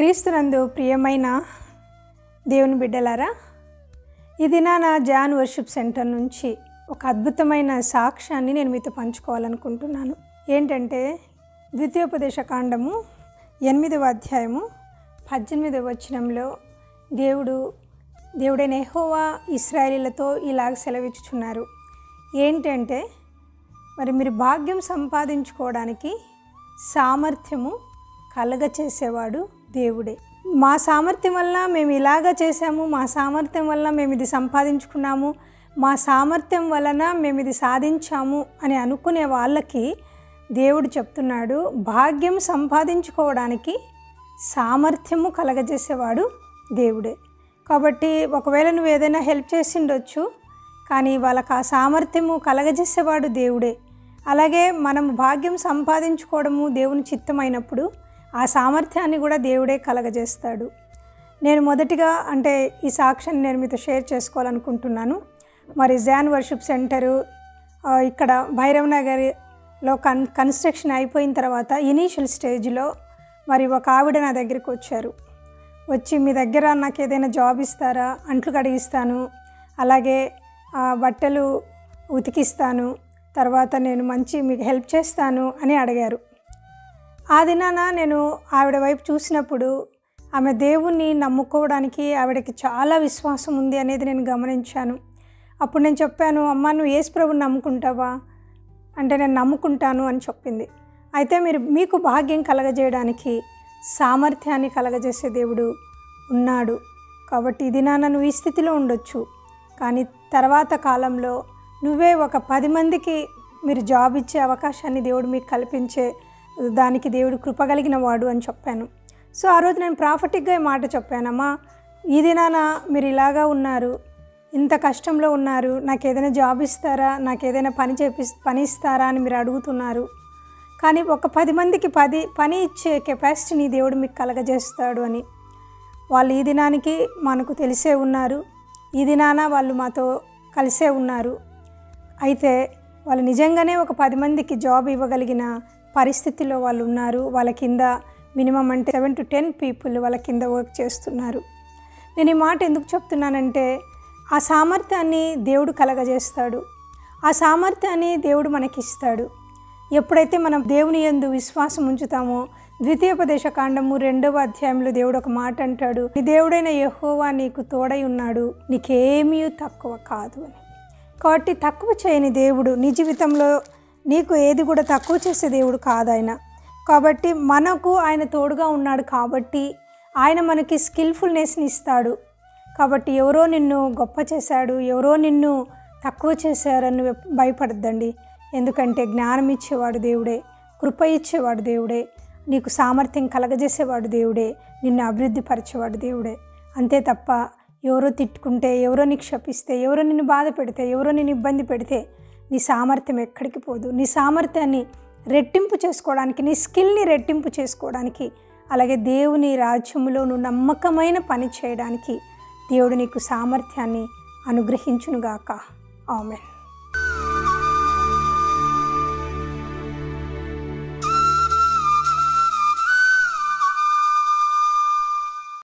క్రీస్తునందు ప్రియమైన దేవుని బిడ్డలారా, ఈ దినాన జాన్ వర్షిప్ సెంటర్ నుంచి ఒక అద్భుతమైన సాక్ష్యాన్ని నేను మీతో పంచుకోవాలనుకుంటున్నాను. ఏంటంటే ద్వితీయోపదేశ కాండము 8వ అధ్యాయము 18వ వచనంలో దేవుడైన యెహోవా ఇశ్రాయేలీయులతో ఇలాగ సెలవిచ్చుచున్నారు. ఏంటంటే మరి మీరు భాగ్యం సంపాదించుకోవడానికి సామర్థ్యము కలగచేసేవాడు దేవుడే. మా సామర్థ్యం వల్ల మేము ఇలాగ చేసాము, మా సామర్థ్యం వల్ల మేము ఇది సంపాదించుకున్నాము, మా సామర్థ్యం వలన మేము ఇది సాధించాము అని అనుకునే వాళ్ళకి దేవుడు చెప్తున్నాడు, భాగ్యం సంపాదించుకోవడానికి సామర్థ్యము కలగజేసేవాడు దేవుడే. కాబట్టి ఒకవేళ నువ్వు ఏదైనా హెల్ప్ చేసిండొచ్చు, కానీ వాళ్ళకి ఆ సామర్థ్యము కలగజేసేవాడు దేవుడే. అలాగే మనం భాగ్యం సంపాదించుకోవడము దేవుని చిత్తమైనప్పుడు ఆ సామర్థ్యాన్ని కూడా దేవుడే కలగజేస్తాడు. నేను మొదటిగా ఈ సాక్ష్యాన్ని నేను మీతో షేర్ చేసుకోవాలనుకుంటున్నాను. మరి జాన్ వర్షిప్ సెంటరు ఇక్కడ భైరవ్ నగర్లో కన్స్ట్రక్షన్ అయిపోయిన తర్వాత ఇనీషియల్ స్టేజ్లో మరి ఒక ఆవిడ నా దగ్గరికి వచ్చి మీ దగ్గర నాకు ఏదైనా జాబ్ ఇస్తారా, అంట్లు కడిగిస్తాను, అలాగే బట్టలు ఉతికిస్తాను, తర్వాత నేను మీకు హెల్ప్ చేస్తాను అని అడిగారు. ఆ దినాన నేను ఆవిడ వైపు చూసినప్పుడు ఆమె దేవుణ్ణి నమ్ముకోవడానికి ఆవిడకి చాలా విశ్వాసం ఉంది అనేది నేను గమనించాను. అప్పుడు నేను చెప్పాను, అమ్మ నువ్వు యేసు ప్రభువుని నమ్ముకుంటావా అంటే నేను నమ్ముకుంటాను అని చెప్పింది. అయితే మీకు భాగ్యం కలగజేయడానికి సామర్థ్యాన్ని కలగజేసే దేవుడు ఉన్నాడు. కాబట్టి ఈ దినాన నువ్వు ఈ స్థితిలో ఉండొచ్చు, కానీ తర్వాత కాలంలో నువ్వే ఒక 10 మందికి మీరు జాబ్ ఇచ్చే అవకాశాన్ని దేవుడు మీకు కల్పించే దానికి దేవుడు కృపగలిగిన వాడు అని చెప్పాను. సో ఆ రోజు నేను ప్రాఫిటిక్గా ఈ మాట చెప్పానమ్మా, ఈ దినాన మీరు ఇలాగా ఉన్నారు, ఇంత కష్టంలో ఉన్నారు, నాకు ఏదైనా జాబ్ ఇస్తారా, నాకు ఏదైనా పని ఇస్తారా అని మీరు అడుగుతున్నారు, కానీ ఒక 10 మందికి పని ఇచ్చే కెపాసిటీని దేవుడు మీకు కలగజేస్తాడు అని. వాళ్ళు ఈ దినానికి మనకు తెలిసే ఉన్నారు, ఈ దినాన వాళ్ళు మాతో కలిసే ఉన్నారు. అయితే వాళ్ళు నిజంగానే ఒక 10 మందికి జాబ్ ఇవ్వగలిగిన పరిస్థితిలో వాళ్ళు ఉన్నారు. వాళ్ళ కింద మినిమం 7 to 10 పీపుల్ వాళ్ళ కింద వర్క్ చేస్తున్నారు. నేను ఈ మాట ఎందుకు చెప్తున్నానంటే ఆ సామర్థ్యాన్ని దేవుడు కలగజేస్తాడు, ఆ సామర్థ్యాన్ని దేవుడు మనకిస్తాడు. ఎప్పుడైతే మనం దేవుని యందు విశ్వాసం ఉంచుతామో, ద్వితీయోపదేశ కాండము 2వ అధ్యాయంలో దేవుడు ఒక మాట అంటాడు, నీ దేవుడైన యెహోవా నీకు తోడై ఉన్నాడు, నీకేమీ తక్కువ కాదు అని. కాబట్టి తక్కువ చేయని దేవుడు, నీ జీవితంలో నీకు ఏది కూడా తక్కువ చేసే దేవుడు కాదు ఆయన. కాబట్టి మనకు ఆయన తోడుగా ఉన్నాడు, కాబట్టి ఆయన మనకి స్కిల్ఫుల్నెస్ని ఇస్తాడు. కాబట్టి ఎవరో నిన్ను గొప్ప చేశాడు, ఎవరో నిన్ను తక్కువ చేశారని భయపడద్దండి. ఎందుకంటే జ్ఞానం ఇచ్చేవాడు దేవుడే, కృప ఇచ్చేవాడు దేవుడే, నీకు సామర్థ్యం కలగజేసేవాడు దేవుడే, నిన్ను అభివృద్ధి పరిచేవాడు దేవుడే. అంతే తప్ప ఎవరో తిట్టుకుంటే, ఎవరో నీకు శపిస్తే, ఎవరో నిన్ను బాధ పెడితే, ఎవరో నిన్ను ఇబ్బంది పెడితే నీ సామర్థ్యం ఎక్కడికి పోదు. నీ సామర్థ్యాన్ని రెట్టింపు చేసుకోవడానికి, నీ స్కిల్ని రెట్టింపు చేసుకోవడానికి, అలాగే దేవుని రాజ్యంలో నువ్వు నమ్మకమైన పని చేయడానికి దేవుడు నీకు సామర్థ్యాన్ని అనుగ్రహించునుగాక. ఆమేన్.